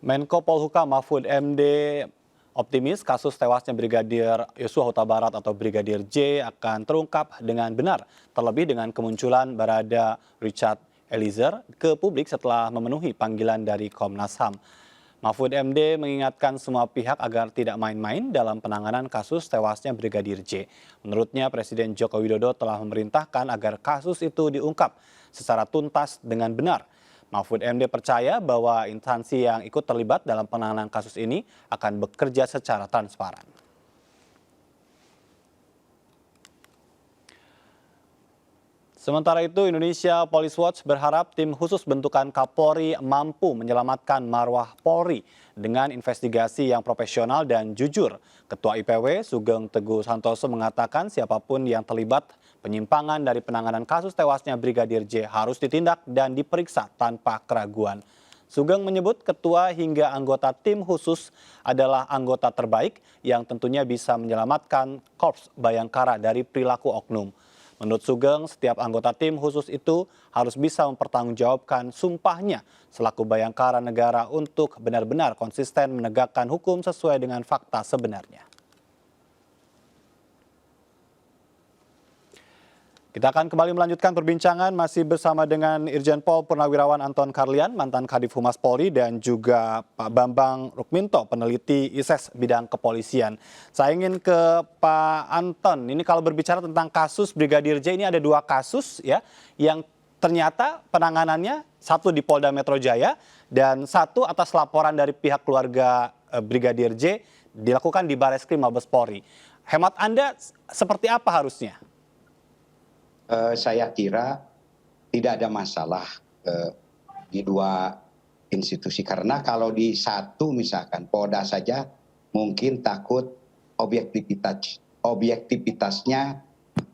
Menko Polhukam Mahfud MD optimis kasus tewasnya Brigadir Yosua Huta Barat atau Brigadir J akan terungkap dengan benar, terlebih dengan kemunculan Barada Richard Eliezer ke publik setelah memenuhi panggilan dari Komnas HAM. Mahfud MD mengingatkan semua pihak agar tidak main-main dalam penanganan kasus tewasnya Brigadir J. Menurutnya Presiden Joko Widodo telah memerintahkan agar kasus itu diungkap secara tuntas dengan benar. Mahfud MD percaya bahwa instansi yang ikut terlibat dalam penanganan kasus ini akan bekerja secara transparan. Sementara itu, Indonesia Police Watch berharap tim khusus bentukan Kapolri mampu menyelamatkan marwah Polri dengan investigasi yang profesional dan jujur. Ketua IPW Sugeng Teguh Santoso mengatakan siapapun yang terlibat penyimpangan dari penanganan kasus tewasnya Brigadir J harus ditindak dan diperiksa tanpa keraguan. Sugeng menyebut ketua hingga anggota tim khusus adalah anggota terbaik yang tentunya bisa menyelamatkan Korps Bayangkara dari perilaku oknum. Menurut Sugeng, setiap anggota tim khusus itu harus bisa mempertanggungjawabkan sumpahnya selaku Bayangkara negara untuk benar-benar konsisten menegakkan hukum sesuai dengan fakta sebenarnya. Kita akan kembali melanjutkan perbincangan masih bersama dengan Irjen Pol Purnawirawan Anton Carlyan, mantan Kadif Humas Polri, dan juga Pak Bambang Rukminto, peneliti ISES bidang kepolisian. Saya ingin ke Pak Anton. Ini kalau berbicara tentang kasus Brigadir J, ini ada dua kasus ya yang ternyata penanganannya satu di Polda Metro Jaya dan satu atas laporan dari pihak keluarga Brigadir J dilakukan di Bareskrim Mabes Polri. Hemat Anda seperti apa harusnya? Saya kira tidak ada masalah di dua institusi, karena kalau di satu misalkan Polda saja mungkin takut objektivitasnya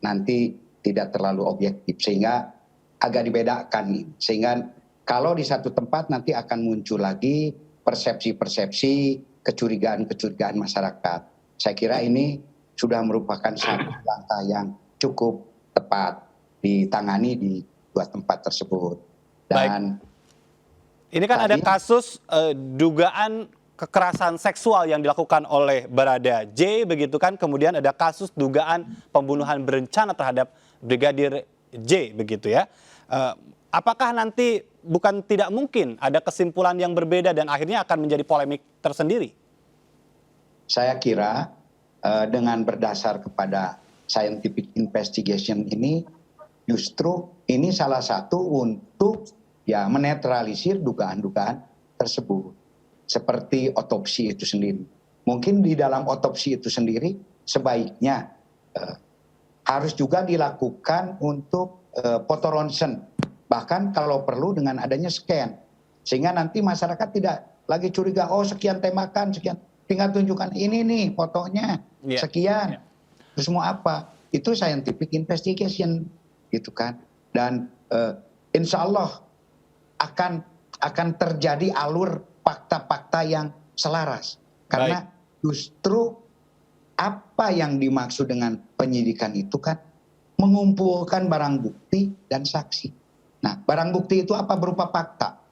nanti tidak terlalu objektif, sehingga agak dibedakan. Sehingga kalau di satu tempat nanti akan muncul lagi persepsi-persepsi, kecurigaan-kecurigaan masyarakat. Saya kira ini sudah merupakan satu langkah yang cukup tepat ditangani di dua tempat tersebut. Dan ini kan ada kasus dugaan kekerasan seksual yang dilakukan oleh Barada J, begitu kan? Kemudian ada kasus dugaan pembunuhan berencana terhadap Brigadir J, begitu ya. Apakah nanti bukan tidak mungkin ada kesimpulan yang berbeda dan akhirnya akan menjadi polemik tersendiri? Saya kira dengan berdasar kepada scientific investigation ini, justru ini salah satu untuk ya menetralisir dugaan-dugaan tersebut. Seperti otopsi itu sendiri. Mungkin di dalam otopsi itu sendiri sebaiknya harus juga dilakukan untuk foto ronsen. Bahkan kalau perlu dengan adanya scan. Sehingga nanti masyarakat tidak lagi curiga, oh sekian tembakan, sekian. Tinggal tunjukkan ini nih fotonya, sekian. Terus mau apa? Itu scientific investigation, gitu kan. Dan insya Allah akan terjadi alur fakta-fakta yang selaras. Karena justru apa yang dimaksud dengan penyidikan itu kan mengumpulkan barang bukti dan saksi. Nah, barang bukti itu apa? Berupa fakta.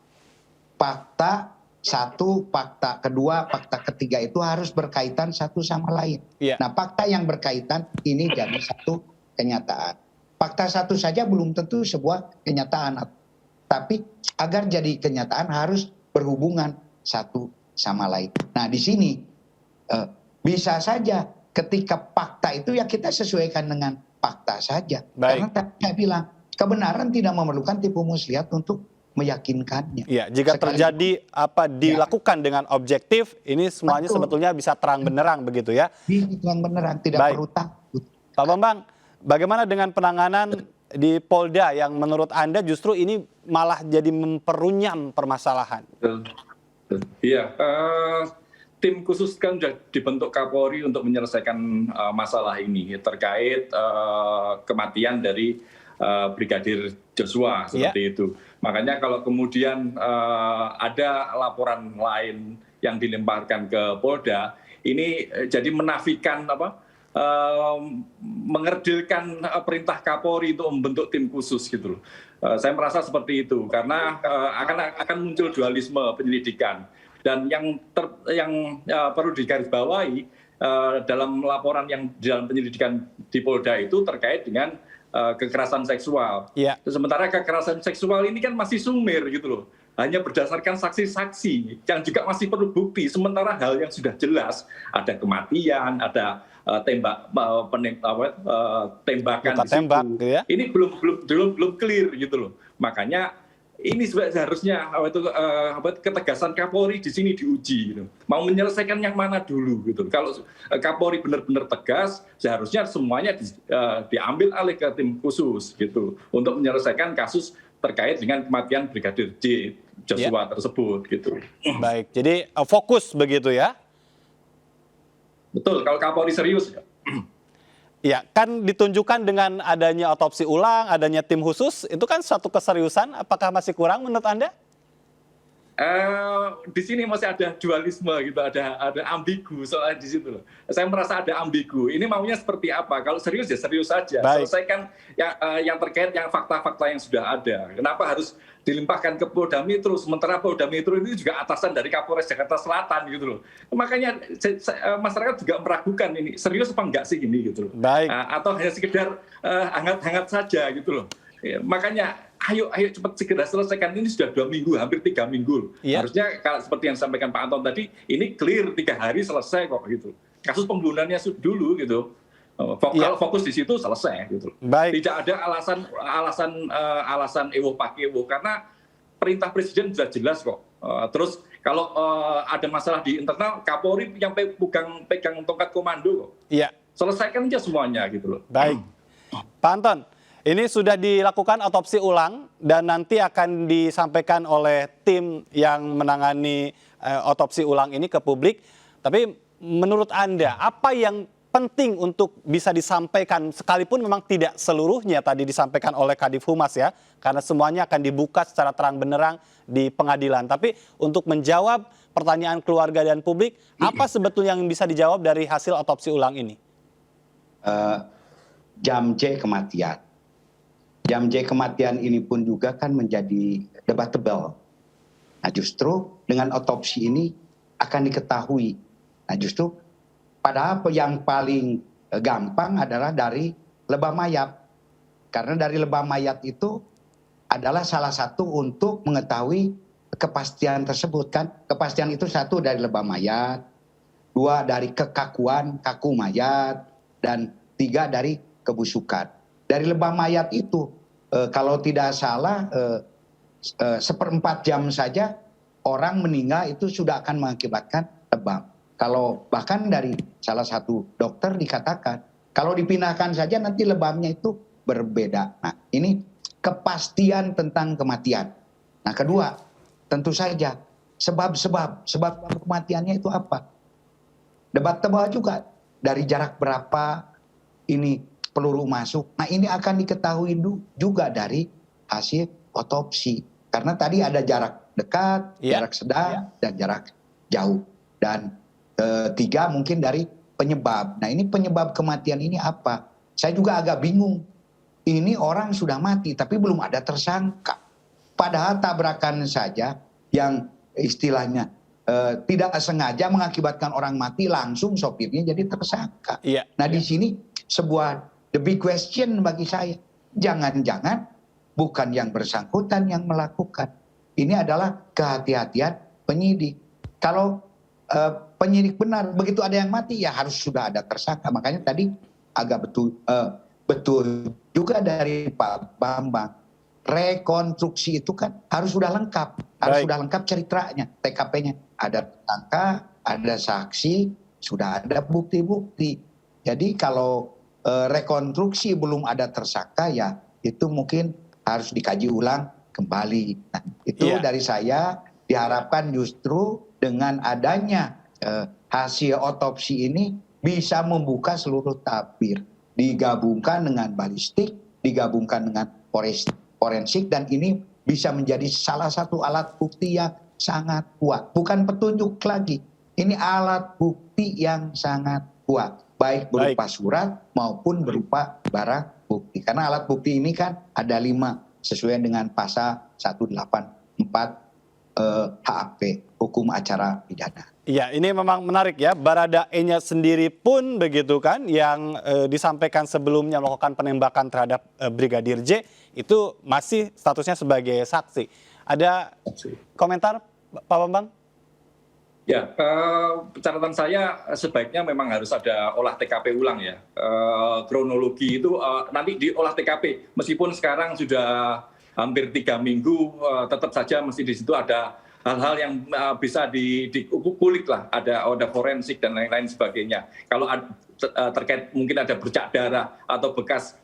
Fakta satu, fakta kedua, fakta ketiga itu harus berkaitan satu sama lain. Nah, fakta yang berkaitan ini jadi satu kenyataan. Fakta satu saja belum tentu sebuah kenyataan. Tapi agar jadi kenyataan harus berhubungan satu sama lain. Nah, di sini bisa saja ketika fakta itu ya kita sesuaikan dengan fakta saja. Karena saya bilang kebenaran tidak memerlukan tipu muslihat untuk meyakinkannya. Iya, jika terjadi apa dilakukan dengan objektif, ini semuanya sebetulnya bisa terang benderang begitu ya. Terang benderang, tidak perlu takut. Pak Bambang, bagaimana dengan penanganan di Polda yang menurut Anda justru ini malah jadi memperunyam permasalahan? Iya, tim khusus kan sudah dibentuk Kapolri untuk menyelesaikan masalah ini terkait kematian dari Brigadir Joshua seperti itu. Makanya kalau kemudian ada laporan lain yang dilemparkan ke Polda, ini jadi menafikan mengerdilkan perintah Kapolri untuk membentuk tim khusus gitu loh. Saya merasa seperti itu karena akan muncul dualisme penyelidikan. Dan yang perlu digarisbawahi dalam laporan yang dalam penyelidikan di Polda itu terkait dengan kekerasan seksual. Iya. Sementara kekerasan seksual ini kan masih sumir gitu loh. Hanya berdasarkan saksi-saksi yang juga masih perlu bukti. Sementara hal yang sudah jelas, ada kematian, ada tembakan Luka di situ. tembak, gitu ya. Ini belum clear gitu loh. Makanya ini seharusnya ketegasan Kapolri di sini diuji gitu. Mau menyelesaikan yang mana dulu gitu. Kalau Kapolri benar-benar tegas, seharusnya semuanya diambil alih ke tim khusus gitu untuk menyelesaikan kasus terkait dengan kematian Brigadir J Joshua tersebut gitu. Baik, jadi fokus begitu ya. Betul, kalau Kapolri serius ya. Ya, kan ditunjukkan dengan adanya otopsi ulang, adanya tim khusus, itu kan suatu keseriusan. Apakah masih kurang menurut Anda? Di sini masih ada dualisme gitu, ada ambigu soalnya di situ loh. Saya merasa ada ambigu. Ini maunya seperti apa? Kalau serius ya serius saja. Baik. Selesaikan yang terkait yang fakta-fakta yang sudah ada. Kenapa harus dilimpahkan ke Polda Metro, sementara Polda Metro ini juga atasan dari Kapolres Jakarta Selatan gitu loh. Makanya masyarakat juga meragukan ini serius apa enggak sih ini gitu loh. Baik. Atau hanya sekedar hangat-hangat saja gitu loh. Ya, makanya ayo cepat segera selesaikan, ini sudah 2 minggu, hampir 3 minggu. Iya. Harusnya kalau seperti yang disampaikan Pak Anton tadi, ini clear 3 hari selesai kok gitu. Kasus pembunuhannya dulu gitu. Kalau fokus di situ selesai gitu. Baik. Tidak ada alasan ewo pakewo karena perintah presiden sudah jelas kok. Terus kalau ada masalah di internal, Kapolri yang pegang tongkat komando kok. Iya. Selesaikan aja semuanya gitu loh. Baik. Pak Anton, ini sudah dilakukan otopsi ulang dan nanti akan disampaikan oleh tim yang menangani otopsi ulang ini ke publik. Tapi menurut Anda, apa yang penting untuk bisa disampaikan, sekalipun memang tidak seluruhnya tadi disampaikan oleh Kadif Humas ya, karena semuanya akan dibuka secara terang benderang di pengadilan. Tapi untuk menjawab pertanyaan keluarga dan publik, apa sebetulnya yang bisa dijawab dari hasil otopsi ulang ini? Jam J kematian. Jam J kematian ini pun juga kan menjadi debatable. Nah justru dengan otopsi ini akan diketahui. Nah justru padahal yang paling gampang adalah dari lebam mayat. Karena dari lebam mayat itu adalah salah satu untuk mengetahui kepastian tersebut kan. Kepastian itu 1 dari lebam mayat, 2 dari kekakuan, kaku mayat, dan 3 dari kebusukan. Dari lebam mayat itu kalau tidak salah 1/4 jam saja orang meninggal itu sudah akan mengakibatkan lebam. Kalau bahkan dari salah satu dokter dikatakan, kalau dipindahkan saja nanti lebamnya itu berbeda. Nah ini kepastian tentang kematian. Nah kedua, tentu saja sebab kematiannya itu apa? Debatable juga dari jarak berapa ini peluru masuk. Nah ini akan diketahui juga dari hasil otopsi. Karena tadi ada jarak dekat, jarak sedang, dan jarak jauh. Dan 3 mungkin dari penyebab. Nah ini penyebab kematian ini apa? Saya juga agak bingung. Ini orang sudah mati tapi belum ada tersangka. Padahal tabrakan saja yang istilahnya tidak sengaja mengakibatkan orang mati, langsung sopirnya jadi tersangka. Nah di sini sebuah the big question bagi saya. Jangan-jangan bukan yang bersangkutan yang melakukan. Ini adalah kehati-hatian penyidik. Kalau penyidik benar, begitu ada yang mati ya harus sudah ada tersangka. Makanya tadi agak betul juga dari Pak Bambang. Rekonstruksi itu kan harus sudah lengkap. Harus sudah lengkap ceritanya, TKP-nya. Ada tersangka, ada saksi, sudah ada bukti-bukti. Jadi kalau rekonstruksi belum ada tersangka ya itu mungkin harus dikaji ulang kembali. Nah, itu dari saya diharapkan justru dengan adanya hasil otopsi ini bisa membuka seluruh tabir, digabungkan dengan balistik, digabungkan dengan forensik, dan ini bisa menjadi salah satu alat bukti yang sangat kuat. Bukan petunjuk lagi, ini alat bukti yang sangat kuat, baik berupa surat maupun berupa barang bukti. Karena alat bukti ini kan ada 5 sesuai dengan pasal 184 HAP, hukum acara pidana. Iya, ini memang menarik ya. Baradae-nya sendiri pun begitu kan, yang disampaikan sebelumnya melakukan penembakan terhadap Brigadir J itu masih statusnya sebagai saksi. Ada komentar, Pak Bambang? Ya, catatan saya sebaiknya memang harus ada olah TKP ulang ya. Kronologi itu nanti di olah TKP, meskipun sekarang sudah hampir 3 minggu, tetap saja mesti di situ ada hal-hal yang bisa dikulik lah, ada forensik dan lain-lain sebagainya. Kalau terkait mungkin ada bercak darah atau bekas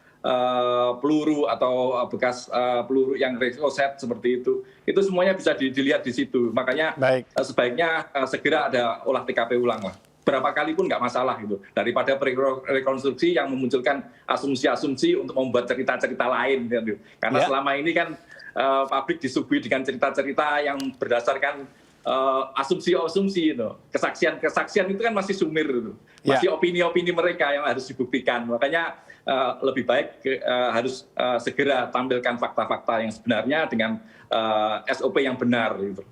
peluru atau bekas peluru yang rekoset seperti itu semuanya bisa dilihat di situ. Makanya sebaiknya segera ada olah TKP ulang lah. Berapa kali pun nggak masalah gitu, daripada rekonstruksi yang memunculkan asumsi-asumsi untuk membuat cerita-cerita lain gitu. Karena selama ini kan publik disuguhi dengan cerita-cerita yang berdasarkan asumsi-asumsi itu. Kesaksian itu kan masih sumir itu. Masih opini-opini mereka yang harus dibuktikan. Makanya lebih baik harus segera tampilkan fakta-fakta yang sebenarnya dengan SOP yang benar gitu.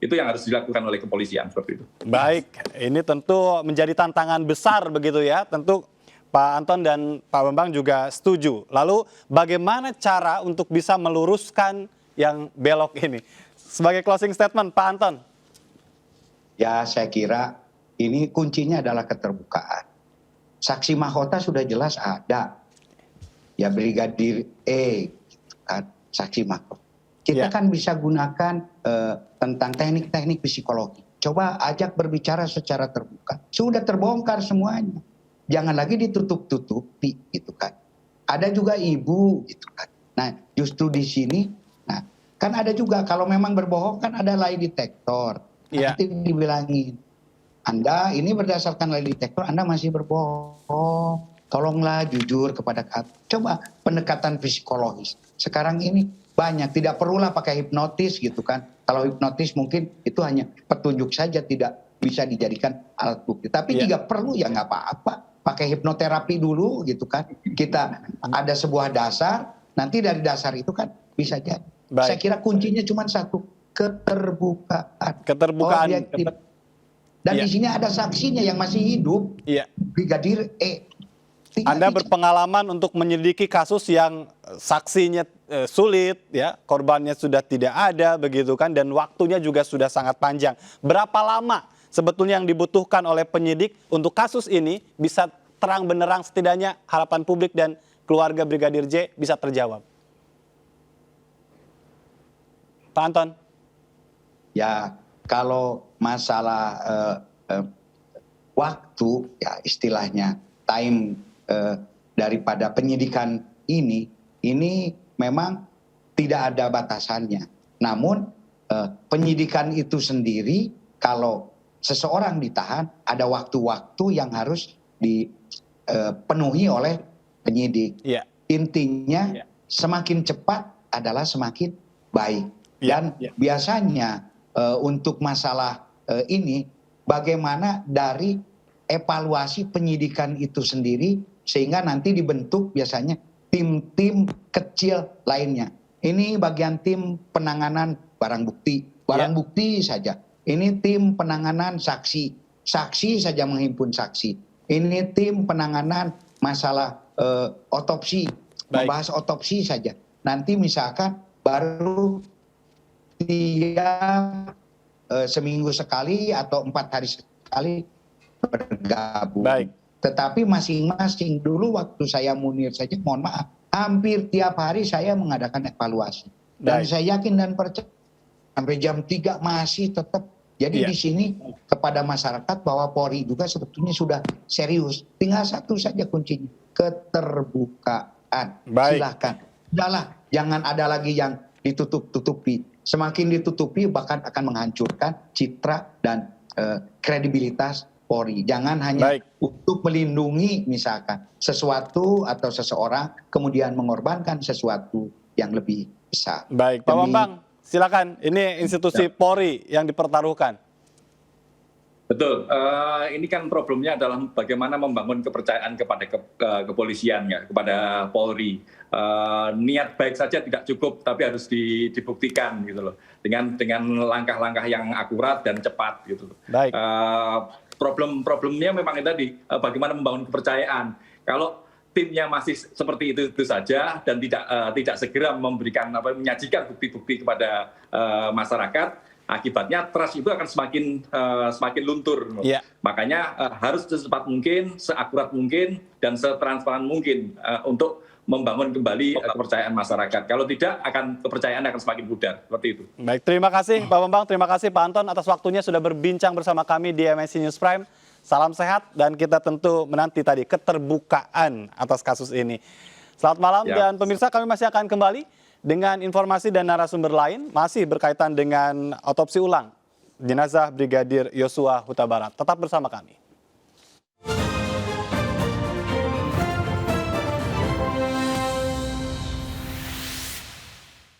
Itu yang harus dilakukan oleh kepolisian seperti itu. Baik, ini tentu menjadi tantangan besar begitu ya. Tentu Pak Anton dan Pak Bambang juga setuju. Lalu bagaimana cara untuk bisa meluruskan yang belok ini? Sebagai closing statement, Pak Anton. Ya, saya kira ini kuncinya adalah keterbukaan. Saksi mahkota sudah jelas ada. Ya, Brigadir E, kan, saksi mahkota. Kita kan bisa gunakan tentang teknik-teknik psikologi. Coba ajak berbicara secara terbuka. Sudah terbongkar semuanya. Jangan lagi ditutup-tutupi gitu kan. Ada juga ibu gitu kan. Nah, justru di sini, nah kan ada juga kalau memang berbohong kan ada lie detector. Nanti dibilangin, Anda ini berdasarkan lie detector Anda masih berbohong. Tolonglah jujur kepada kami. Coba pendekatan psikologis. Sekarang ini banyak, tidak perlulah pakai hipnotis gitu kan. Kalau hipnotis mungkin itu hanya petunjuk saja, tidak bisa dijadikan alat bukti. Tapi jika perlu ya nggak apa-apa. Pakai hipnoterapi dulu gitu kan. Kita ada sebuah dasar, nanti dari dasar itu kan bisa jadi. Saya kira kuncinya cuma satu, keterbukaan. Objektif. Dan di sini ada saksinya yang masih hidup, Brigadir E. Anda berpengalaman untuk menyelidiki kasus yang saksinya sulit, ya, korbannya sudah tidak ada, begitu kan, dan waktunya juga sudah sangat panjang. Berapa lama sebetulnya yang dibutuhkan oleh penyidik untuk kasus ini bisa terang benderang, setidaknya harapan publik dan keluarga Brigadir J bisa terjawab? Pak Anton. Ya, kalau masalah waktu, ya istilahnya time daripada penyidikan ini memang tidak ada batasannya. Namun penyidikan itu sendiri kalau seseorang ditahan ada waktu-waktu yang harus dipenuhi oleh penyidik. Intinya semakin cepat adalah semakin baik. Dan biasanya untuk masalah ini bagaimana dari evaluasi penyidikan itu sendiri sehingga nanti dibentuk biasanya tim-tim kecil lainnya. Ini bagian tim penanganan barang bukti. Barang bukti saja. Ini tim penanganan saksi. Saksi saja menghimpun saksi. Ini tim penanganan masalah otopsi. Membahas otopsi saja. Nanti misalkan baru dia seminggu sekali atau 4 hari sekali bergabung. Tetapi masing-masing dulu waktu saya Munir saja, mohon maaf, hampir tiap hari saya mengadakan evaluasi. Dan saya yakin dan percaya sampai jam 3 masih tetap. Jadi di sini kepada masyarakat bahwa Polri juga sebetulnya sudah serius. Tinggal satu saja kuncinya, keterbukaan. Silahkan. Udahlah, jangan ada lagi yang ditutup-tutupi. Semakin ditutupi bahkan akan menghancurkan citra dan kredibilitas Polri. Jangan hanya untuk melindungi misalkan sesuatu atau seseorang kemudian mengorbankan sesuatu yang lebih besar. Baik, Pak Bambang, silakan. Ini institusi Polri yang dipertaruhkan. Betul. Ini kan problemnya adalah bagaimana membangun kepercayaan kepada kepolisian, ya, kepada Polri. Niat baik saja tidak cukup, tapi harus dibuktikan gitu loh, dengan langkah-langkah yang akurat dan cepat gitu loh. Baik. Problemnya memang itu tadi, bagaimana membangun kepercayaan. Kalau timnya masih seperti itu saja dan tidak segera menyajikan bukti-bukti kepada masyarakat, akibatnya trust itu akan semakin luntur. Iya. Makanya harus secepat mungkin, seakurat mungkin, dan setransparan mungkin untuk membangun kembali kepercayaan masyarakat. Kalau tidak, kepercayaan akan semakin pudar. Seperti itu. Baik, terima kasih Pak Bambang, terima kasih Pak Anton atas waktunya sudah berbincang bersama kami di MNC News Prime. Salam sehat dan kita tentu menanti tadi keterbukaan atas kasus ini. Selamat malam dan pemirsa, kami masih akan kembali dengan informasi dan narasumber lain masih berkaitan dengan otopsi ulang jenazah Brigadir Yosua Huta Barat. Tetap bersama kami.